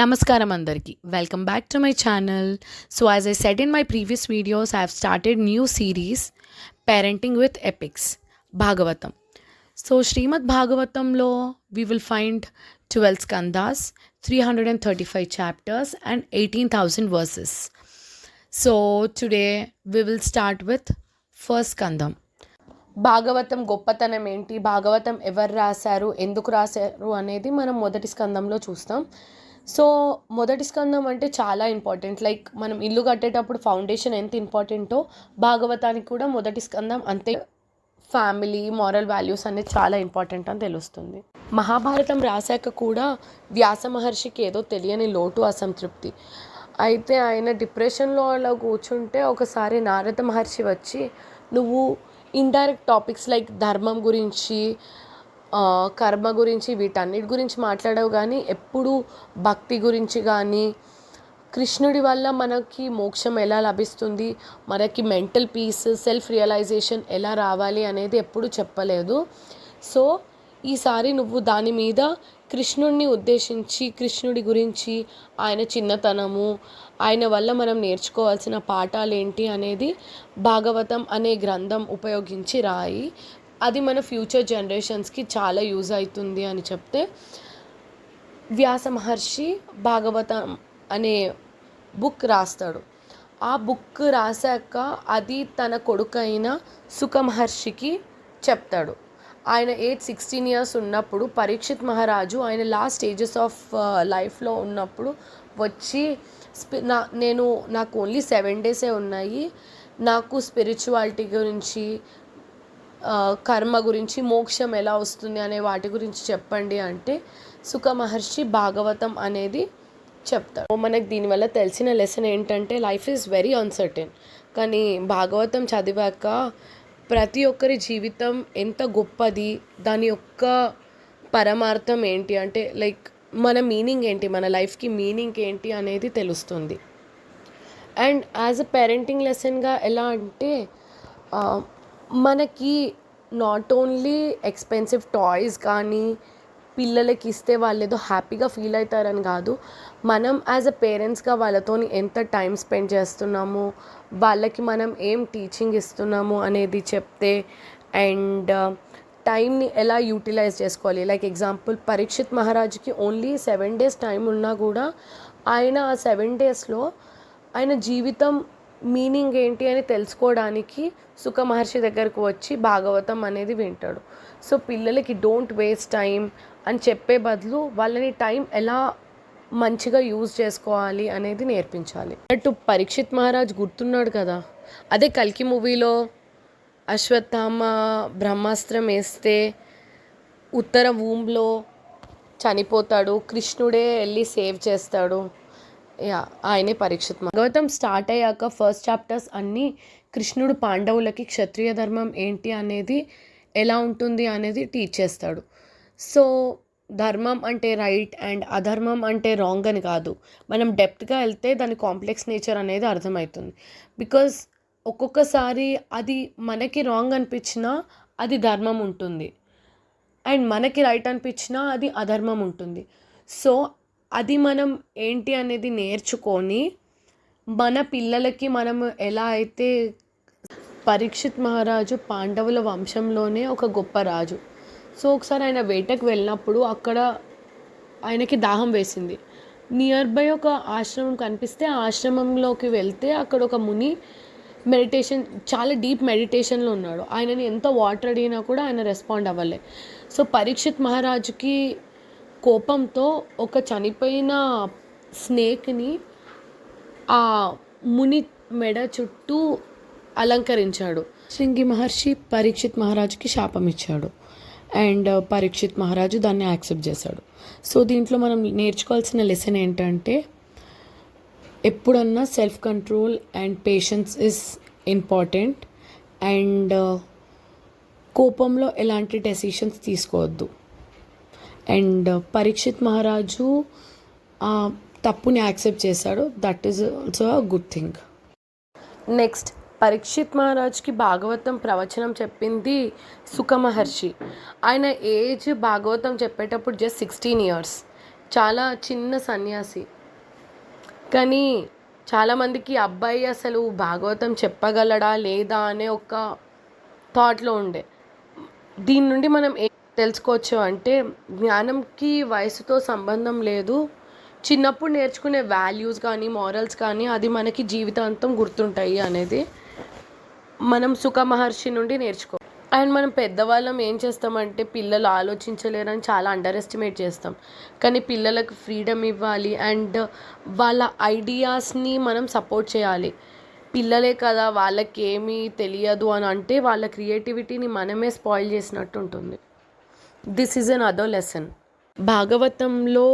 Namaskaram andarki. Welcome back to my channel. So as I said in my previous videos, I have started new series Parenting with Epics Bhagavatam. So Srimad Bhagavatamlo we will find 12 skandhas, 335 chapters and 18,000 verses. So today we will start with first skandham. Bhagavatam గొప్పతనం ఏంటి, భాగవతం ఎవరు రాశారు, ఎందుకు రాశారు అనేది మనం మొదటి స్కందంలో చూస్తాం. సో మొదటి స్కందం అంటే చాలా ఇంపార్టెంట్. లైక్ మనం ఇల్లు కట్టేటప్పుడు ఫౌండేషన్ ఎంత ఇంపార్టెంటో భాగవతానికి కూడా మొదటి స్కందం అంతే. ఫ్యామిలీ మారల్ వాల్యూస్ అనేది చాలా ఇంపార్టెంట్ అని తెలుస్తుంది. మహాభారతం రాశాక కూడా వ్యాస మహర్షికి ఏదో తెలియని లోటు, అసంతృప్తి. అయితే ఆయన డిప్రెషన్లో అలా కూర్చుంటే ఒకసారి నారద మహర్షి వచ్చి, నువ్వు ఇండైరెక్ట్ టాపిక్స్ లైక్ ధర్మం గురించి, కర్మ గురించి, వీటన్నిటి గురించి మాట్లాడవు, కానీ ఎప్పుడు భక్తి గురించి కానీ, కృష్ణుడి వల్ల మనకి మోక్షం ఎలా లభిస్తుంది, మనకి మెంటల్ పీస్, సెల్ఫ్ రియలైజేషన్ ఎలా రావాలి అనేది ఎప్పుడు చెప్పలేదు. సో ఈసారి నువ్వు దాని మీద కృష్ణుడిని ఉద్దేశించి, కృష్ణుడి గురించి, ఆయన చిన్నతనము, ఆయన వల్ల మనం నేర్చుకోవాల్సిన పాఠాలు ఏంటి అనేది భాగవతం అనే గ్రంథం ఉపయోగించి రాయి, అది మన ఫ్యూచర్ జనరేషన్స్కి చాలా యూజ్ అవుతుంది అని చెప్తే వ్యాస మహర్షి భాగవతం అనే బుక్ రాస్తాడు. ఆ బుక్ రాశాక అది తన కొడుకైన సుఖ మహర్షికి చెప్తాడు. ఆయన ఏజ్ 16 years ఉన్నప్పుడు పరీక్షిత్ మహారాజు ఆయన లాస్ట్ స్టేజెస్ ఆఫ్ లైఫ్లో ఉన్నప్పుడు వచ్చి, నాకు ఓన్లీ 7 days ఉన్నాయి, నాకు స్పిరిచువాలిటీ గురించి, కర్మ గురించి, మోక్షం ఎలా వస్తుంది అనే వాటి గురించి చెప్పండి అంటే సుఖ మహర్షి భాగవతం అనేది చెప్తాడు. మనకు దీనివల్ల తెలిసిన లెసన్ ఏంటంటే లైఫ్ ఈజ్ వెరీ అన్సర్టెన్, కానీ భాగవతం చదివాక ప్రతి ఒక్కరి జీవితం ఎంత గొప్పది, దాని యొక్క పరమార్థం ఏంటి అంటే లైక్ మన మీనింగ్ ఏంటి, మన లైఫ్కి మీనింగ్ ఏంటి అనేది తెలుస్తుంది. అండ్ యాజ్ అ పేరెంటింగ్ లెసన్గా ఎలా అంటే మనకి నాట్ ఓన్లీ ఎక్స్పెన్సివ్ టాయ్స్ కానీ పిల్లలకి ఇస్తే వాళ్ళు ఏదో హ్యాపీగా ఫీల్ అవుతారని కాదు, మనం యాజ్ అ పేరెంట్స్గా వాళ్ళతో ఎంత టైం స్పెండ్ చేస్తున్నాము, వాళ్ళకి మనం ఏం టీచింగ్ ఇస్తున్నాము అనేది చెప్తే, అండ్ టైంని ఎలా యూటిలైజ్ చేసుకోవాలి. లైక్ ఎగ్జాంపుల్ పరీక్షిత్ మహారాజుకి ఓన్లీ 7 days టైం ఉన్నా కూడా ఆయన ఆ 7 daysలో ఆయన జీవితం మీనింగ్ ఏంటి అని తెలుసుకోవడానికి సుఖ మహర్షి దగ్గరకు వచ్చి భాగవతం అనేది వింటాడు. సో పిల్లలకి డోంట్ వేస్ట్ టైం అని చెప్పే బదులు వాళ్ళని టైం ఎలా మంచిగా యూజ్ చేసుకోవాలి అనేది నేర్పించాలి. అటు పరీక్షిత్ మహారాజ్ గుర్తున్నాడు కదా, అదే కల్కి మూవీలో అశ్వత్థామ బ్రహ్మాస్త్రం వేస్తే ఉత్తర వూమ్లో చనిపోతాడు, కృష్ణుడే వెళ్ళి సేవ్ చేస్తాడు. ఆయనే పరీక్షిత్. భాగవతం స్టార్ట్ అయ్యాక ఫస్ట్ చాప్టర్స్ అన్నీ కృష్ణుడు పాండవులకి క్షత్రియ ధర్మం ఏంటి అనేది ఎలా ఉంటుంది అనేది టీచ్ చేస్తాడు. సో ధర్మం అంటే రైట్ అండ్ అధర్మం అంటే రాంగ్ అని కాదు, మనం డెప్త్గా వెళ్తే దాని కాంప్లెక్స్ నేచర్ అనేది అర్థమవుతుంది. బికాజ్ ఒక్కొక్కసారి అది మనకి రాంగ్ అనిపించినా అది ధర్మం ఉంటుంది, అండ్ మనకి రైట్ అనిపించినా అది అధర్మం ఉంటుంది. సో అది మనం ఏంటి అనేది నేర్చుకొని మన పిల్లలకి మనం ఎలా అయితే, పరీక్షిత్ మహారాజు పాండవుల వంశంలోనే ఒక గొప్ప రాజు. సో ఒకసారి ఆయన వేటకు వెళ్ళినప్పుడు అక్కడ ఆయనకి దాహం వేసింది. నియర్ బై ఒక ఆశ్రమం కనిపిస్తే ఆ ఆశ్రమంలోకి వెళ్తే అక్కడ ఒక ముని మెడిటేషన్, చాలా డీప్ మెడిటేషన్లో ఉన్నాడు. ఆయనని ఎంత వాటర్ అడిగినా కూడా ఆయన రెస్పాండ్ అవ్వలే. సో పరీక్షిత్ మహారాజుకి కోపంతో ఒక చనిపోయిన స్నేక్ని ఆ ముని మెడ చుట్టూ అలంకరించాడు. శృంగి మహర్షి పరీక్షిత్ మహారాజుకి శాపం ఇచ్చాడు, అండ్ పరీక్షిత్ మహారాజు దాన్ని యాక్సెప్ట్ చేశాడు. సో దీంట్లో మనం నేర్చుకోవాల్సిన లెసన్ ఏంటంటే ఎప్పుడన్నా self control and patience is important, and కోపంలో ఎలాంటి డెసిషన్స్ తీసుకోవద్దు. అండ్ పరీక్షిత్ మహారాజు తప్పుని యాక్సెప్ట్ చేశాడు, that is also a good thing. Next Parikshit మహారాజ్కి భాగవతం ప్రవచనం చెప్పింది సుఖ మహర్షి. ఆయన ఏజ్ భాగవతం చెప్పేటప్పుడు జస్ట్ 16 years, చాలా చిన్న సన్యాసి. కానీ చాలామందికి అబ్బాయి అసలు భాగవతం చెప్పగలడా లేదా అనే ఒక థాట్‌లో ఉండే. దీని నుండి మనం ఏం తెలుసుకోవచ్చు అంటే, జ్ఞానంకి వయసుతో సంబంధం లేదు. చిన్నప్పుడు నేర్చుకునే వాల్యూస్ కానీ, మారల్స్ కానీ అది మనకి జీవితాంతం గుర్తుంటాయి అనేది మనం సుఖ మహర్షి నుండి నేర్చుకో. అండ్ మనం పెద్దవాళ్ళం ఏం చేస్తామంటే, పిల్లలు ఆలోచించలేరని చాలా అండర్ ఎస్టిమేట్ చేస్తాం. కానీ పిల్లలకు ఫ్రీడమ్ ఇవ్వాలి అండ్ వాళ్ళ ఐడియాస్ని మనం సపోర్ట్ చేయాలి. పిల్లలే కదా, వాళ్ళకేమీ తెలియదు అని అంటే వాళ్ళ క్రియేటివిటీని మనమే స్పాయిల్ చేసినట్టు ఉంటుంది. This is an other lesson. భాగవతంలో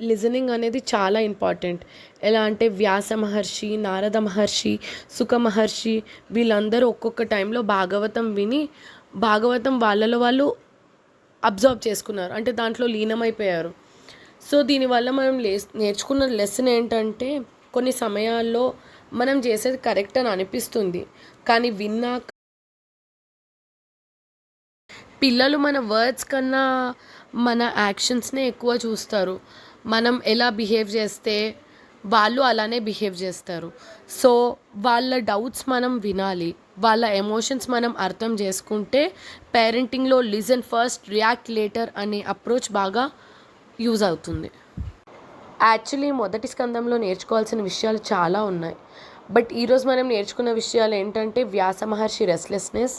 లిజనింగ్ అనేది చాలా ఇంపార్టెంట్. ఎలా అంటే వ్యాస మహర్షి, నారద మహర్షి, సుఖ మహర్షి వీళ్ళందరూ ఒక్కొక్క టైంలో భాగవతం విని భాగవతం వాళ్ళలో వాళ్ళు అబ్జర్వ్ చేసుకున్నారు, అంటే దాంట్లో లీనమైపోయారు. సో దీనివల్ల మనం నేర్చుకున్న లెసన్ ఏంటంటే, కొన్ని సమయాల్లో మనం చేసేది కరెక్ట్ అని అనిపిస్తుంది, కానీ విన్నాక పిల్లలు మన వర్డ్స్ కన్నా మన యాక్షన్స్నే ఎక్కువ చూస్తారు. మనం ఎలా బిహేవ్ చేస్తే వాళ్ళు అలానే బిహేవ్ చేస్తారు. సో వాళ్ళ డౌట్స్ మనం వినాలి, వాళ్ళ ఎమోషన్స్ మనం అర్థం చేసుకుంటే పేరెంటింగ్లో లిజన్ ఫస్ట్ రియాక్ట్ లేటర్ అనే అప్రోచ్ బాగా యూజ్ అవుతుంది. యాక్చువల్లీ మొదటి స్కందంలో నేర్చుకోవాల్సిన విషయాలు చాలా ఉన్నాయి. బట్ ఈరోజు మనం నేర్చుకున్న విషయాలు ఏంటంటే, వ్యాస మహర్షి రెస్ట్లెస్నెస్,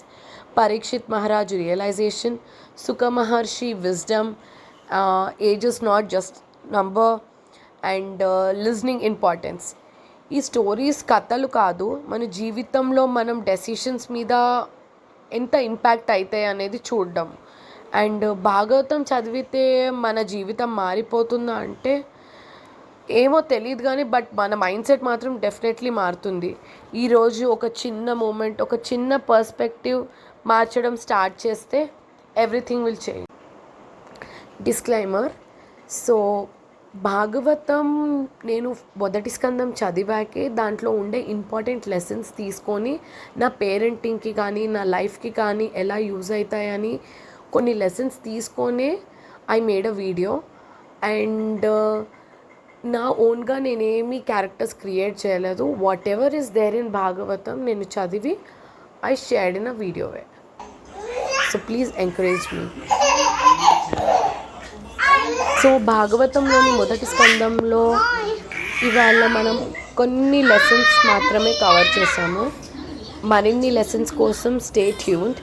పరీక్షిత్ మహారాజు రియలైజేషన్, సుఖ మహర్షి wisdom, age is not just number, and listening importance. ఈ స్టోరీస్ కథలు కాదు, మన జీవితంలో మనం డెసిషన్స్ మీద ఎంత ఇంపాక్ట్ అవుతాయి అనేది చూడడం. అండ్ భాగవతం చదివితే మన జీవితం మారిపోతుందా అంటే ఏమో తెలియదు, కానీ బట్ మన మైండ్ సెట్ మాత్రం డెఫినెట్లీ మారుతుంది. ఈరోజు ఒక చిన్న మూమెంట్, ఒక చిన్న పర్స్పెక్టివ్ మార్చడం స్టార్ట్ చేస్తే everything will change. Disclaimer. So Bhagavatam నేను మొదటి స్కందం చదివాకే దాంట్లో ఉండే ఇంపార్టెంట్ లెసన్స్ తీసుకొని నా పేరెంటింగ్కి కానీ నా లైఫ్కి కానీ ఎలా యూజ్ అవుతాయని కొన్ని లెసన్స్ తీసుకొనే I made a video. And నా ఓన్గా నేనేమి క్యారెక్టర్స్ క్రియేట్ చేయలేదు. Whatever is there in Bhagavatam నేను చదివి I shared in a video way. So please encourage me. So భాగవతంలోని మొదటి స్కందంలో ఇవాళ మనం కొన్ని లెసన్స్ మాత్రమే కవర్ చేసాము. మరిన్ని లెసన్స్ కోసం స్టే ట్యూన్డ్.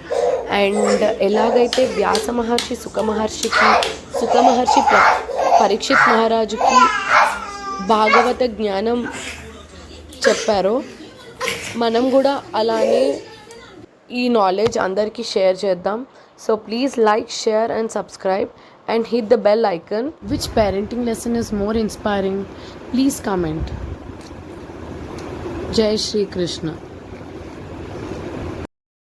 అండ్ ఎలాగైతే వ్యాస మహర్షి సుఖ మహర్షి పరీక్షిత్ మహారాజుకి భాగవత జ్ఞానం చెప్పారో, మనం కూడా అలానే ఈ నాలెడ్జ్ అందరికీ షేర్ చేద్దాం. So please like, share and subscribe and hit the bell icon. Which parenting lesson is more inspiring? Please comment. Jai Shri Krishna.